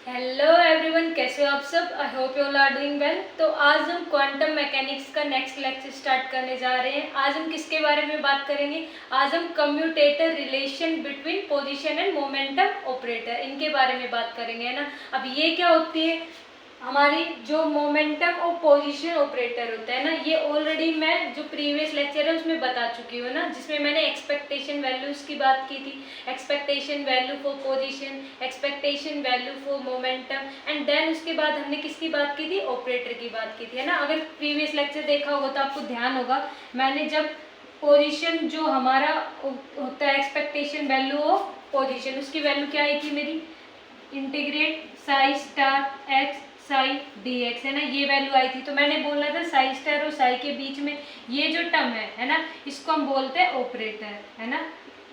Hello everyone, कैसे हो आप सब। I hope you all are doing well. तो आज हम क्वांटम मैकेनिक्स का नेक्स्ट लेक्चर स्टार्ट करने जा रहे हैं। आज हम किसके बारे में बात करेंगे? आज हम commutator relation between position and momentum operator, इनके बारे में बात करेंगे, है ना। अब ये क्या होती है? हमारी जो मोमेंटम और पोजीशन ऑपरेटर होता है ना, ये ऑलरेडी मैं जो प्रीवियस लेक्चर है उसमें बता चुकी हूँ ना, जिसमें मैंने एक्सपेक्टेशन वैल्यूज की बात की थी। Expectation value for position, expectation value for momentum, and then उसके बाद हमने किसकी बात की थी? ऑपरेटर की बात की थी, है ना। अगर प्रीवियस लेक्चर देखा होगा तो आपको ध्यान होगा, मैंने जब पोजीशन जो हमारा होता है एक्सपेक्टेशन वैल्यू ऑफ पोजीशन, उसकी वैल्यू क्या आई थी मेरी? Integrate Sai star x psi d x, है ना, ये वैल्यू आई थी। तो मैंने बोला था साई स्टार और साई के बीच में ये जो टर्म है ना, इसको हम बोलते हैं ऑपरेटर, है ना।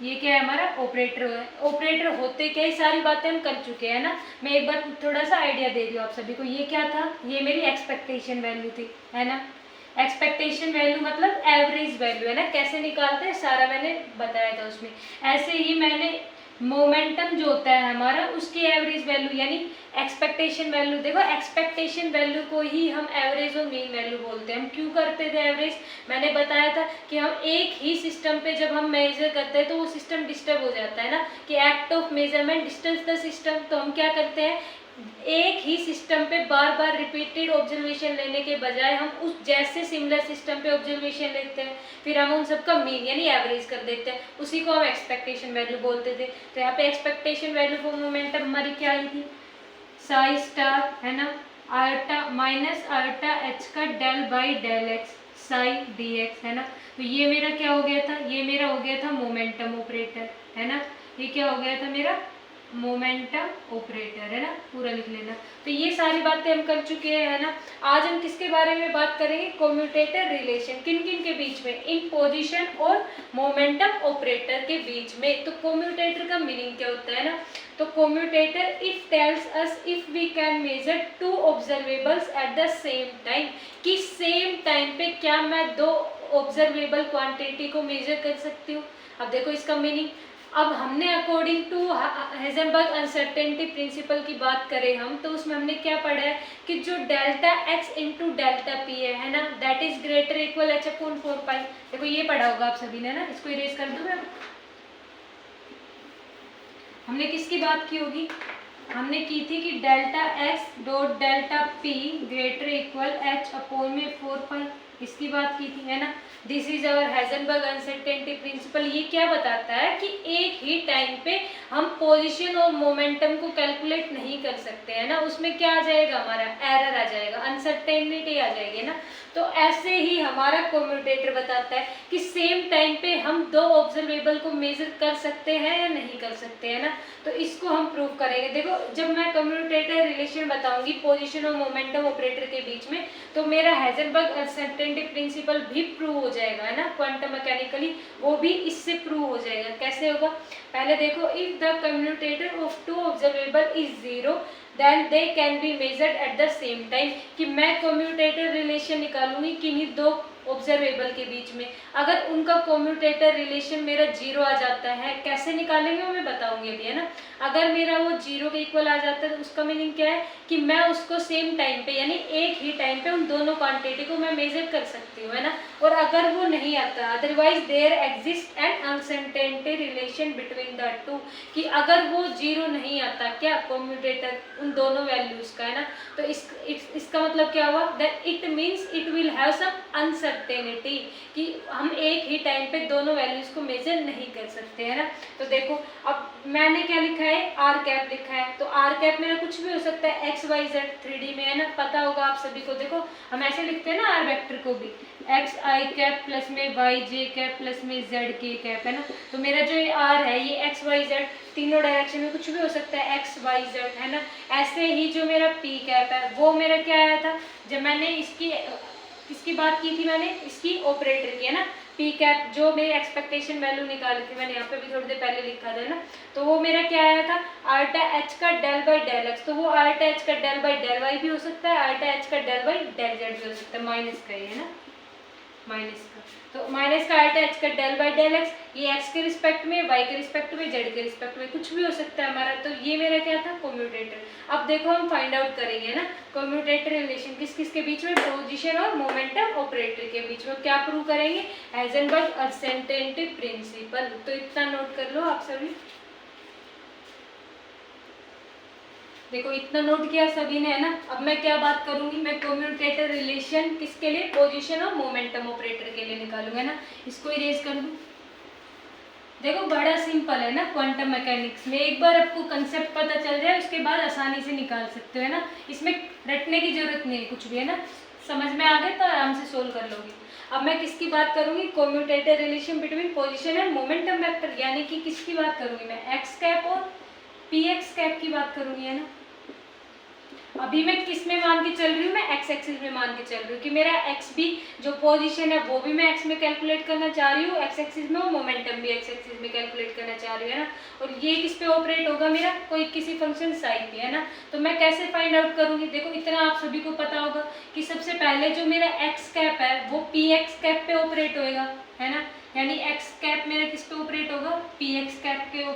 ये क्या है? हमारा ऑपरेटर है। ऑपरेटर होते क्या, सारी बातें हम कर चुके हैं ना। मैं एक बार थोड़ा सा आइडिया दे रही हूँ आप सभी को। ये क्या था? ये मेरी एक्सपेक्टेशन वैल्यू थी, है ना। एक्सपेक्टेशन वैल्यू मतलब एवरेज वैल्यू, है ना। कैसे निकालते हैं सारा मैंने बताया था उसमें। ऐसे ही मैंने मोमेंटम जो होता है हमारा, उसकी एवरेज वैल्यू यानी एक्सपेक्टेशन वैल्यू। देखो, एक्सपेक्टेशन वैल्यू को ही हम एवरेज और मीन वैल्यू बोलते हैं। हम क्यों करते थे एवरेज? मैंने बताया था कि हम एक ही सिस्टम पे जब हम मेजर करते हैं तो वो सिस्टम डिस्टर्ब हो जाता है ना, कि act of measurement disturb the system. तो हम क्या करते हैं, एक ही सिस्टम पे बार बार रिपीटेड ऑब्जर्वेशन लेने के बजाय हम उस जैसे सिमिलर सिस्टम पे ऑब्जर्वेशन लेते हैं, फिर हम उन सबका मीन यानी एवरेज कर देते हैं। उसी को हम एक्सपेक्टेशन वैल्यू बोलते थे। तो यहाँ पे एक्सपेक्टेशन वैल्यू फॉर मोमेंटम हमारी क्या आई थी? साई स्टार, है ना, आयोटा माइनस आयोटा एच का del by del x psi d x, है ना। तो ये मेरा क्या हो गया था? ये मेरा हो गया था मोमेंटम ऑपरेटर, है ना। ये क्या हो गया था मेरा? मोमेंटम ऑपरेटर, है ना। पूरा लिख लेना। तो ये सारी बातें हम कर चुके हैं, है ना। आज हम किसके बारे में बात करेंगे? Commutator relation. किन किन के बीच में? इन पोजीशन और मोमेंटम ऑपरेटर के बीच में। तो कम्यूटेटर का मीनिंग क्या होता है ना? तो commutator it tells us if we can measure two observables at the same time, कि सेम टाइम पे क्या मैं दो ऑब्जर्वेबल क्वांटिटी को मेजर कर सकती हूँ। अब देखो इसका मीनिंग। अब हमने according to Heisenberg uncertainty principle की बात करें हम, तो उसमें हमने क्या पढ़ा है कि जो delta x into delta P है ना, that is greater equal H upon 4 पाई। देखो ये पढ़ा होगा आप सभी ने ना। इसको इरेज कर दूं मैं? हमने किसकी बात की होगी? हमने की थी कि delta x dot delta P greater equal H upon में 4 पाई, इसकी बात की थी, है ना। This is our Heisenberg uncertainty principal. ये क्या बताता है कि एक ही टाइम पे हम पोजीशन और मोमेंटम को कैलकुलेट नहीं कर सकते, है ना। उसमें क्या आ जाएगा? हमारा एरर आ जाएगा, अनसर्टेनिटी आ जाएगी ना। तो ऐसे ही हमारा कम्यूटेटर बताता है कि सेम टाइम पे हम दो ऑब्जर्वेबल को मेजर कर सकते हैं या नहीं कर सकते, है ना। तो इसको हम प्रूव करेंगे। देखो, जब मैं कम्यूटेटर रिलेशन बताऊंगी पोजीशन और मोमेंटम ऑपरेटर के बीच में, तो मेरा हाइजेनबर्ग अनसर्टेनिटी प्रिंसिपल भी प्रूव हो जाएगा, है ना। क्वांटम मैकेनिकली वो भी इससे प्रूव हो जाएगा। कैसे होगा? पहले देखो, if the commutator of two observable is 0 then they can be measured at the same time. कि मैं कम्यूटेटर रिलेशन निकालूंगी किन्हीं दो ऑब्जर्वेबल के बीच में। अगर उनका कम्यूटेटर रिलेशन मेरा 0 आ जाता है, कैसे निकालेंगे वो मैं बताऊंगी अभी, है ना। अगर मेरा वो 0 के इक्वल आ जाता है तो उसका मीनिंग क्या है कि मैं उसको सेम टाइम पे यानी एक ही टाइम पे उन दोनों क्वांटिटी को मैं मेजर कर सकती हूँ, है ना। और अगर वो नहीं आता, otherwise there exist an uncertainty relation between the two, कि अगर वो 0 नहीं आता क्या कम्यूटेटर उन दोनों वैल्यूज का, है ना, तो इसका मतलब क्या हुआ? That it means it will have some uncertainty, कि हम एक ही टाइम पे दोनों वैल्यूज को मेजर नहीं कर सकते, है ना। तो देखो, अब मैंने क्या लिखा है? आर कैप लिखा है। तो आर कैप मेरा कुछ भी हो सकता है, एक्स वाई जेड 3D में, है ना, पता होगा आप सभी को। देखो, हम ऐसे लिखते हैं ना आर वेक्टर को भी, एक्स आई कैप प्लस में वाई जे कैप प्लस में जेड के कैप, है ना। तो मेरा जो ये आर है, ये एक्स वाई जेड तीनों डायरेक्शन में कुछ भी हो सकता है, एक्स वाई जेड, है ना। ऐसे ही जो मेरा पी कैप है, वो मेरा क्या आया था जब मैंने किसकी बात की थी? मैंने इसकी ऑपरेटर की, है ना। पी कैप जो मेरी एक्सपेक्टेशन वैल्यू निकाली थी, मैंने यहाँ पे भी थोड़ी देर पहले लिखा था ना। तो वो मेरा क्या आया था? आल्टा एच का डेल बाई डेल एक्स। तो वो आल्टा एच का डेल बाई डेल वाई भी हो सकता है, आल्टा एच का डेल बाई डेल जेड भी हो सकता है, माइनस का ही, है ना। माइनस का, तो माइनस का iota h cut del by del x, ये एक्स के रिस्पेक्ट में, वाई के रिस्पेक्ट में, जेड के रिस्पेक्ट में, कुछ भी हो सकता है हमारा। तो ये मेरा क्या था, कोम्यूटेटर। अब देखो हम फाइंड आउट करेंगे ना कोम्यूटेटर रिलेशन किस किस के बीच में, पोजीशन और मोमेंटम ऑपरेटर के बीच में। क्या प्रूव करेंगे, हाइजेनबर्ग अनसर्टेनिटी प्रिंसिपल। तो इतना नोट कर लो आप सभी। देखो इतना नोट किया सभी ने, है ना। अब मैं क्या बात करूंगी, मैं कोम्यूटेटर रिलेशन किसके लिए, पोजीशन और मोमेंटम ऑपरेटर के लिए निकालूंगा, है ना। इसको इरेज कर दूं। देखो बड़ा सिंपल है ना, क्वांटम मैकेनिक्स में एक बार आपको कंसेप्ट पता चल जाए उसके बाद आसानी से निकाल सकते हो, है ना। इसमें रटने की जरूरत नहीं है कुछ भी, है ना। समझ में आ गए तो आराम से सोल्व कर लोगे। अब मैं किसकी बात करूंगी, commutator relation between position and momentum vector, यानी कि किसकी बात करूंगी मैं, एक्स कैप और पी एक्स कैप की बात करूंगी, है ना। अभी मैं किस में मान के चल रही हूँ, मैं एक्स एक्सिस में मान के चल रही हूँ कि मेरा एक्स भी जो पोजीशन है वो भी मैं एक्स में कैलकुलेट करना चाह रही हूँ एक्स एक्सिस में, और मोमेंटम भी एक्स एक्सिस में कैलकुलेट करना चाह रही हूँ, है ना। और ये किस पे ऑपरेट होगा, मेरा कोई किसी फंक्शन साई पे, है ना। तो मैं कैसे फाइंड आउट करूंगी, देखो इतना आप सभी को पता होगा कि सबसे पहले जो मेरा एक्स कैप है वो पी एक्स कैप पे ऑपरेट होएगा, है ना। यानी एक्स कैप मेरा किस पे ऑपरेट होगा, पी एक्स कैप पे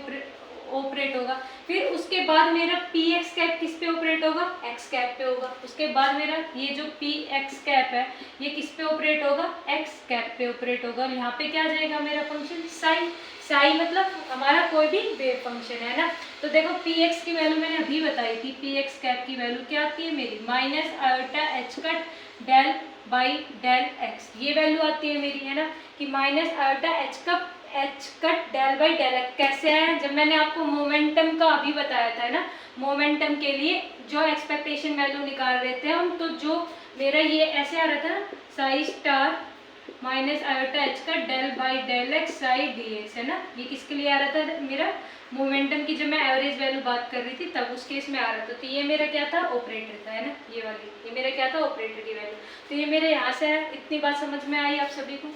ऑपरेट होगा। फिर उसके बाद मेरा पी एक्स कैप किस पे ऑपरेट होगा, एक्स कैप पे होगा। उसके बाद मेरा ये जो पी एक्स कैप है ये किस पे ऑपरेट होगा, एक्स कैप पे ऑपरेट होगा। यहाँ पे क्या आ जाएगा मेरा फंक्शन साई। साई मतलब हमारा कोई भी वेव फंक्शन, है ना। तो देखो पी एक्स की वैल्यू मैंने अभी बताई थी, पी एक्स कैप की वैल्यू क्या आती है मेरी, minus iota h cut del by del x, ये वैल्यू आती है मेरी, है ना। कि minus iota h cut del by del x कैसे आया, जब मैंने आपको मोमेंटम का अभी बताया था, है ना। मोमेंटम के लिए जो एक्सपेक्टेशन वैल्यू निकाल रहे थे हम, तो जो मेरा ये ऐसे आ रहा था ना, psi star minus iota h का del by del x psi d x, है ना। ये किसके लिए आ रहा था मेरा, मोमेंटम की जब मैं एवरेज वैल्यू बात कर रही थी तब उस केस में आ रहा था। तो ये मेरा क्या था, ऑपरेटर था, है ना। ये वाली ये मेरा क्या था, ऑपरेटर की वैल्यू। तो ये मेरे यहाँ से है। इतनी बात समझ में आई आप सभी को।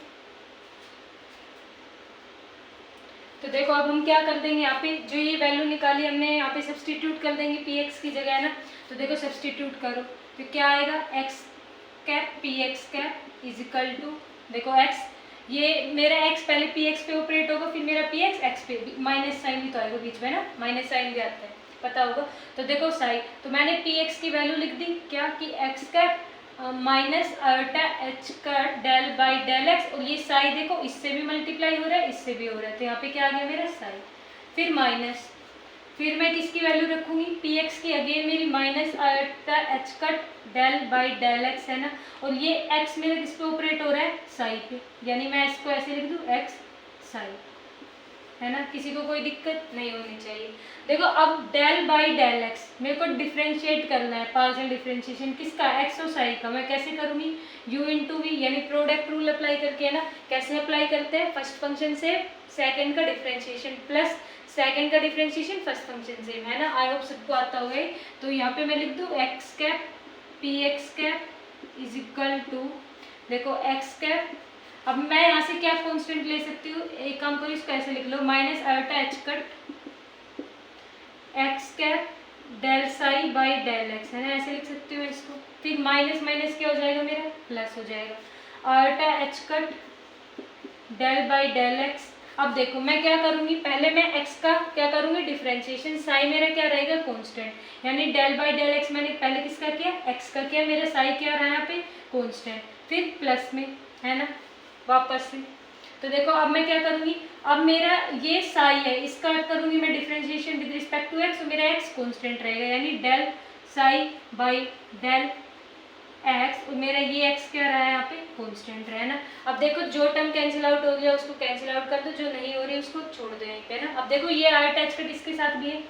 तो देखो अब हम क्या कर देंगे, यहाँ पे जो ये वैल्यू निकाली हमने यहाँ पे सब्सटीट्यूट कर देंगे पी एक्स की जगह, है ना। तो देखो सब्सटीट्यूट करो तो क्या आएगा, x cap p x cap is equal to, देखो एक्स, ये मेरा एक्स पहले पी एक्स पे ऑपरेट होगा, फिर मेरा पी एक्स एक्स पे, माइनस साइन भी तो आएगा बीच में ना, माइनस साइन भी आता है पता होगा। तो देखो साइन, तो मैंने पी एक्स की वैल्यू लिख दी क्या, कि x cap minus iota h का डेल बाई डेल एक्स, और ये साई देखो इससे भी मल्टीप्लाई हो रहा है इससे भी हो रहा है, तो यहाँ पे क्या आ गया मेरा साई, फिर माइनस, फिर मैं किसकी वैल्यू रखूंगी, पी एक्स की, अगेन मेरी minus iota h cut del by del x, है ना। और ये एक्स मेरा किस पे ऑपरेट हो रहा है, साई पे, यानी मैं इसको ऐसे लिख दूँ एक्स साई, है ना। किसी को कोई दिक्कत नहीं होनी चाहिए। देखो अब डेल बाई डेल एक्स मेरे को डिफ्रेंशिएट करना है, पार्शियल डिफ्रेंशिएशन किसका, एक्स और साई का। मैं कैसे करूँगी, u इंटू वी, यानी प्रोडक्ट रूल अप्लाई करके, है ना। कैसे अप्लाई करते हैं, फर्स्ट फंक्शन से सेकंड का डिफ्रेंशिएशन प्लस सेकंड का डिफ्रेंशिएशन फर्स्ट फंक्शन से, है ना। आई होप सबको आता होगा। तो यहाँ पे मैं लिख दूँ x cap p x cap is equal to, देखो एक्स कैप, अब मैं यहाँ से क्या कांस्टेंट ले सकती हूँ, एक काम करो इसको ऐसे लिख लो, minus iota h cut x cap del psi by del x, है ना, ऐसे लिख सकती हूँ इसको। फिर माइनस माइनस क्या हो जाएगा मेरा, प्लस हो जाएगा, iota h cut del by del x. अब देखो मैं क्या करूँगी, पहले मैं x का क्या करूँगी, डिफ्रेंशिएशन, साई मेरा क्या रहेगा, कांस्टेंट, यानी डेल बाई डेल एक्स मैंने पहले किसका किया, x का किया, मेरा साई क्या रहा है यहाँ पे, कांस्टेंट, फिर प्लस में, है ना, वापस से। तो देखो अब मैं क्या करूँगी, अब मेरा ये साई है, इसका करूँगी मैं differentiation with respect to x, तो मेरा x कांस्टेंट रहेगा, यानी del psi by del x, और मेरा ये एक्स क्या रहा है यहाँ पे, कांस्टेंट रहा है ना। अब देखो जो टर्म कैंसिल आउट हो गया उसको कैंसिल आउट कर दो, जो नहीं हो रही उसको छोड़ दो यहीं पे ना। अब देखो ये आयोटा एच कट इसके साथ भी है,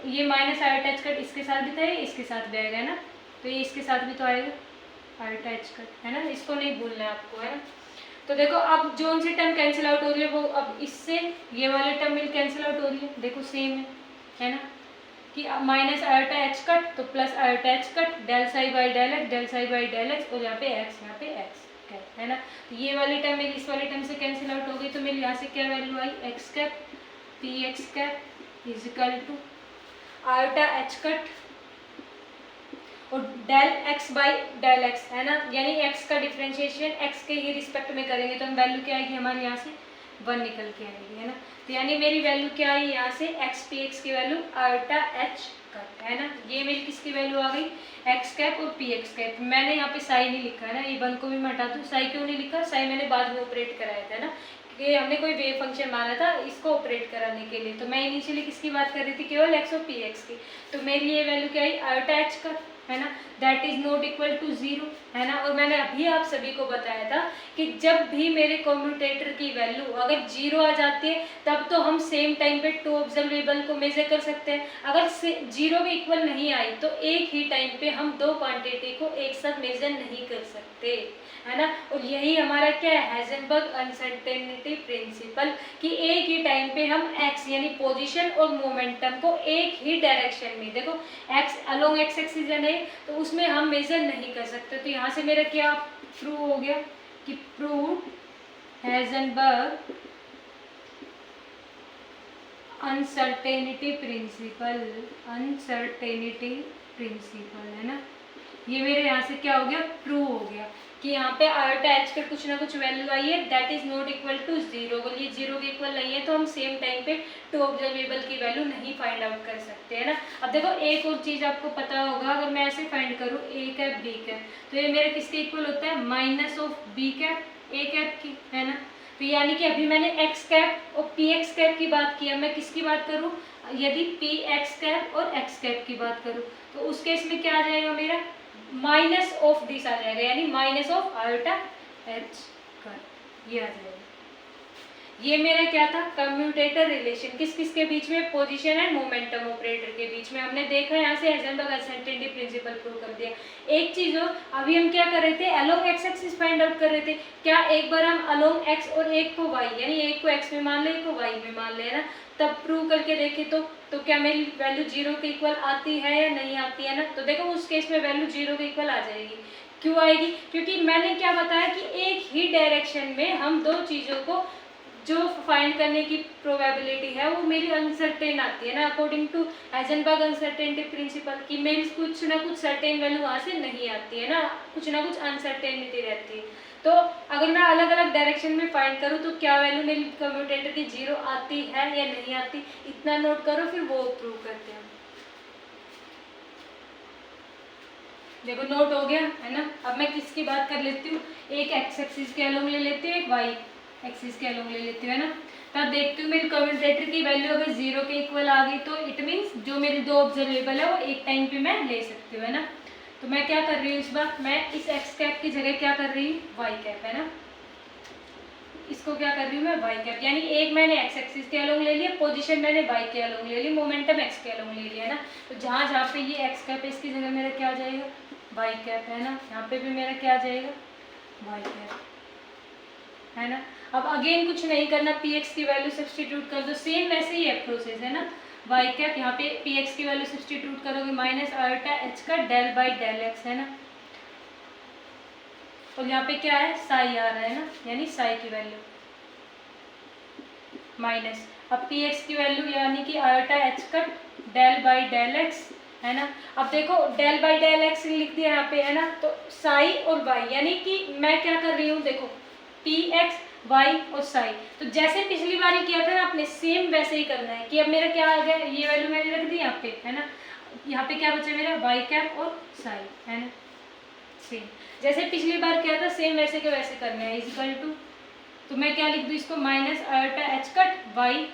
ये माइनस आयोटा एच कट इसके साथ भी था, इसके साथ भी आएगा ना, तो ये इसके साथ भी तो आएगा आयोटा एच कट, है ना, इसको नहीं भूलना है आपको, है ना। तो देखो अब जो सी टर्म कैंसिल आउट हो रही है वो अब इससे ये वाले टर्म में कैंसिल आउट हो रही है, देखो सेम है ना, कि माइनस आयोटा एच कट तो plus iota h cut del psi by del x, del psi by del x, और यहाँ पे एक्स, यहाँ पे एक्स कैप, है ना। तो ये वाली टर्म मेरी इस वाली टर्म से कैंसिल आउट हो गई, तो मेरी यहाँ से क्या वैल्यू आई, x cap p x cap is equal to iota h cut, और del x by del x है ना, यानी एक्स का डिफ्रेंशिएशन एक्स के ही रिस्पेक्ट में करेंगे तो हम वैल्यू क्या आएगी हमारे यहाँ से 1 निकल के आएगी है ना। तो यानी मेरी वैल्यू क्या आई यहाँ से एक्स पी एक्स की वैल्यू आयोटा एच कट है ना। ये मेरी किसकी वैल्यू आ गई एक्स कैप और पी एक्स कैप। मैंने यहाँ पे साई नहीं लिखा है ना, ये 1 को भी मैं हटा दूँ। साई क्यों नहीं लिखा, साई मैंने बाद में ऑपरेट कराया था ना, कि हमने कोई वेव फंक्शन माना था इसको ऑपरेट कराने के लिए। तो मैं इनिशियली किसकी बात कर रही थी, केवल एक्स और पी एक्स की। तो मेरी ये वैल्यू क्या आई आयोटा एच का है ना, that is not equal to 0 है ना। और मैंने अभी आप सभी को बताया था कि जब भी मेरे कम्यूटेटर की वैल्यू अगर 0 आ जाती है तब तो हम सेम टाइम पे 2 ऑब्जर्वेबल को मेजर कर सकते हैं। अगर 0 के इक्वल नहीं आई तो एक ही टाइम पे हम 2 क्वांटिटी को एक साथ मेजर नहीं कर सकते है ना। और यही हमारा क्या है हाइजेनबर्ग अनसर्टेनिटी प्रिंसिपल, कि एक ही टाइम पे हम x यानी पोजीशन और मोमेंटम को एक ही डायरेक्शन में, देखो x अलोंग x एक्सिस है नहीं तो उसमें हम मेजर नहीं कर सकते। तो यहाँ से मेरा क्या प्रूव हो गया कि prove Heisenberg uncertainty principal, uncertainty principle है ना। ये मेरे यहाँ से क्या हो गया प्रूव हो गया कि यहाँ पे आयोटा एच पे कुछ ना कुछ वैल्यू आई है that is not equal to 0। अगर ये 0 के इक्वल नहीं है तो हम सेम टाइम पे 2 ऑब्जर्वेबल की वैल्यू नहीं फाइंड आउट कर सकते है ना। अब देखो एक और चीज आपको पता होगा, अगर मैं ऐसे फाइंड करूँ ए कैप बी कैप तो ये मेरे किसके इक्वल होता है minus of b cap a cap की है ना। तो यानी कि अभी मैंने एक्स कैप और पी एक्स कैप की बात की है, मैं किसकी बात करूँ, यदि पी एक्स कैप और एक्स कैप की बात करूँ तो उस केस में क्या आ जाएगा मेरा माइनस ऑफ दिस आ जाएगा, यानी माइनस ऑफ आयोटा एच कर ये आ जाएगा। ये मेरा क्या था कम्यूटेटर रिलेशन किस किस के बीच में, पोजीशन एंड मोमेंटम ऑपरेटर के बीच में। हमने देखा यहाँ से हाइजेनबर्ग अनसर्टेनिटी प्रिंसिपल प्रूव कर दिया। एक चीज हो, अभी हम क्या कर रहे थे along x axis find out कर रहे थे। क्या एक बार हम अलोंग एक्स और एक को वाई यानी एक को एक्स में मान ले एक को वाई में मान ले ना, तब प्रूव करके देखे तो क्या मेरी वैल्यू 0 के इक्वल आती है या नहीं आती है ना। तो देखो उस केस में वैल्यू 0 के इक्वल आ जाएगी। क्यों आएगी, क्योंकि मैंने क्या बताया कि एक ही डायरेक्शन में हम दो चीज़ों को जो फाइंड करने की प्रोबेबिलिटी है वो मेरी अनसर्टेन आती है ना, according to Heisenberg uncertainty principle की मेरी कुछ ना कुछ सर्टेन वैल्यू वहाँ से नहीं आती है ना, कुछ ना कुछ अनसर्टेनिटी रहती है। तो अगर मैं अलग अलग डायरेक्शन में फाइंड करूँ तो क्या वैल्यू मेरी कम्यूटेटर की 0 आती है या नहीं आती, इतना नोट करो फिर वो प्रूव करते हैं। देखो नोट हो गया है ना। अब मैं किसकी बात कर लेती हूँ, एक एक्स एक्सिस के अलोंग ले लेती हूँ एक वाई एक्सिस के अलोंग ले लेती हूँ है ना। तब देखती हूँ मेरी कम्यूटेटर की वैल्यू अगर 0 के इक्वल आ गई तो इट मीन्स जो मेरे दो ऑब्जर्वेबल है वो एक टाइम पे मैं ले सकती हूँ है ना। तो मैं क्या कर रही हूँ इस बार, मैं इस एक्स कैप की जगह क्या कर रही हूँ वाई कैप है ना, इसको क्या कर रही हूँ मैं वाई कैप, यानी एक मैंने एक्स एक्सिस के अलोंग ले लिया, पोजीशन मैंने वाई के अलोंग ले ली, मोमेंटम एक्स के अलोंग ले लिया है ना। तो जहाँ जहाँ पे ये एक्स कैप है इसकी जगह मेरा क्या आ जाएगा वाई कैप है ना, यहाँ पे भी मेरा क्या आ जाएगा वाई कैप है ना। अब अगेन कुछ नहीं करना, पी एक्स की वैल्यू सब्सटीट्यूट कर दो, सेम वैसे ही है प्रोसेस है ना। वाई कैप यहाँ पे पी एक्स की वैल्यू सब्सटीट्यूट करोगे माइनस आयोटा एच का डेल बाई डेल एक्स है ना, और यहाँ पे क्या है साई आ रहा है ना, यानी साई की वैल्यू माइनस अब पी एक्स की वैल्यू यानी कि आयोटा एच का डेल बाई डेल एक्स है ना। अब देखो डेल बाई डेल एक्स लिख दिया यहाँ पे है ना, तो साई और वाई यानी कि मैं क्या कर रही हूँ देखो पी एक्स वाई और साई, तो जैसे पिछली बार किया था ना आपने सेम वैसे ही करना है। कि अब मेरा क्या आ गया, ये वैल्यू मैंने रख दी यहाँ पे है ना, यहाँ पे क्या बचा मेरा वाई कैप और साई है ना, सेम जैसे पिछली बार किया था सेम वैसे के वैसे करना है। इक्वल टू तो मैं क्या लिख दूँ इसको minus iota h cut y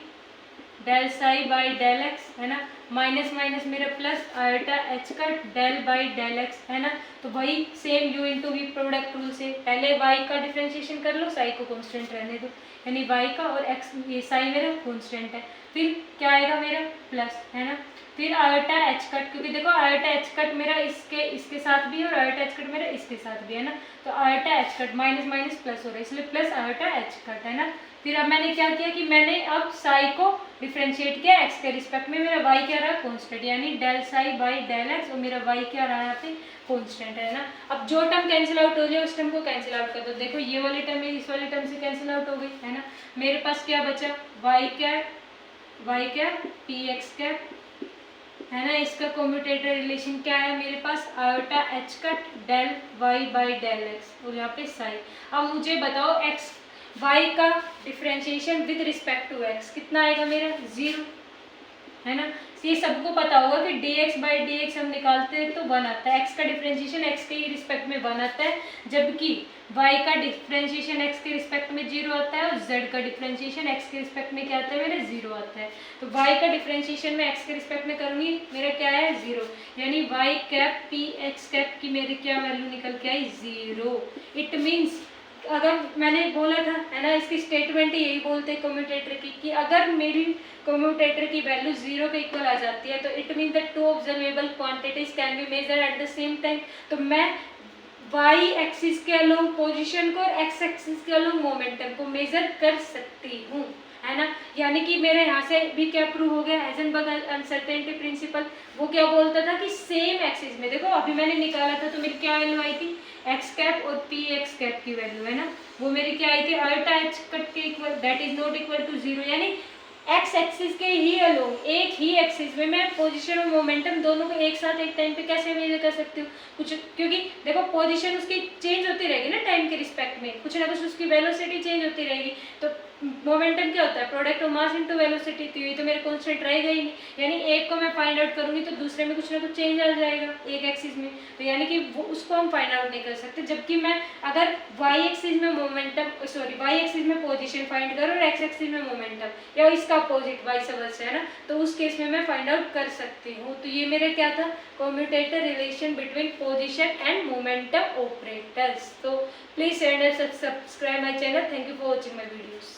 del psi by del x है ना, माइनस माइनस मेरा plus iota h cut del by del x है ना। तो वही same u into v product rule से पहले y का डिफ्रेंशिएशन कर लो, साई को कांस्टेंट रहने दो, यानी y का और x ये साई मेरा कांस्टेंट है, फिर क्या आएगा मेरा प्लस है ना, फिर आयोटा एच कट, क्योंकि देखो आयोटा एच कट मेरा इसके साथ भी है और आयोटा एच कट मेरा इसके साथ भी है ना, तो iota h cut minus minus plus हो रहा है इसलिए प्लस आयोटा एच कट है ना। फिर अब मैंने क्या किया कि मैंने अब साई को डिफ्रेंशिएट किया एक्स के रिस्पेक्ट में, मेरा वाई क्या रहा कांस्टेंट यानी del psi by del x, और मेरा वाई क्या रहा यहाँ पे कांस्टेंट है ना। अब जो टर्म कैंसिल आउट हो जाए उस टर्म को कैंसिल आउट कर दो, देखो ये वाली टर्म इस वाली टर्म से कैंसिल आउट हो गई है ना। मेरे पास क्या बचा y cap p x cap है ना। इसका कम्यूटेटर रिलेशन क्या है मेरे पास, आयोटा एच का del y by del x और यहाँ पे साई। अब मुझे बताओ एक्स वाई का differentiation with respect to x कितना आएगा मेरा, 0, है ना। ये सबको पता होगा कि dx बाई डी एक्स हम निकालते हैं तो 1 आता है, x का डिफ्रेंशिएशन x के ही रिस्पेक्ट में 1 आता है, जबकि y का डिफ्रेंशिएशन x के रिस्पेक्ट में 0 आता है और z का डिफ्रेंशिएशन x के रिस्पेक्ट में क्या आता है मेरा, 0 आता है। तो y का डिफ्रेंशिएशन में x के रिस्पेक्ट में करूंगी, मेरा क्या है 0, यानी y cap p x cap की मेरी क्या वैल्यू निकल के आई, 0। इट मीन्स अगर मैंने बोला था, है ना, इसकी स्टेटमेंट ही यही बोलते हैं कम्यूटेटर की कि अगर मेरी कम्यूटेटर की वैल्यू 0 के इक्वल आ जाती है तो it mean the two observable quantities can be measure at the same time. तो मैं वाई एक्सिस के अलोंग पोजीशन को और एक्स एक्सिस के अलोंग मोमेंटम को मेजर कर सकती हूँ, है ना। यानी कि मेरे यहाँ से भी क्या प्रूव हो गया, हाइजेनबर्ग अनसर्टेनिटी प्रिंसिपल। वो क्या बोलता था कि सेम एक्सिस में, देखो अभी मैंने निकाला था तो मेरी क्या वैल्यू आई थी, एक्स कैप और पी एक्स कैप की वैल्यू, है ना, वो मेरी क्या आई थी, आयोटा एच कट के equal that is not equal to 0, यानी एक्स एक्सिस के ही अलोंग, एक ही एक्सिस में मैं पोजीशन और मोमेंटम दोनों को एक साथ एक टाइम पे कैसे मेजर कर सकती हूँ, कुछ, क्योंकि देखो पोजीशन उसकी चेंज होती रहेगी ना टाइम के रिस्पेक्ट में, कुछ ना कुछ उसकी वेलोसिटी चेंज होती रहेगी। तो मोमेंटम क्या होता है, product of mass into velocity, तो ये तो मेरे कांस्टेंट रहेगा ही नहीं, यानी एक को मैं फाइंड आउट करूंगी तो दूसरे में कुछ ना कुछ चेंज आ जाएगा एक एक्सिस में, तो यानी कि वो उसको हम फाइंड आउट नहीं कर सकते। जबकि मैं अगर वाई एक्सिस में मोमेंटम, सॉरी वाई एक्सिस में पोजीशन फाइंड करूँ और एक्स एक्सिस में मोमेंटम या इसका अपोजिट वाइस वर्सा, है ना, तो उस केस में मैं फाइंड आउट कर सकती हूँ। तो ये मेरा क्या था, commutator relation between position and momentum operators. तो please share and subscribe my channel. Thank you for watching my videos.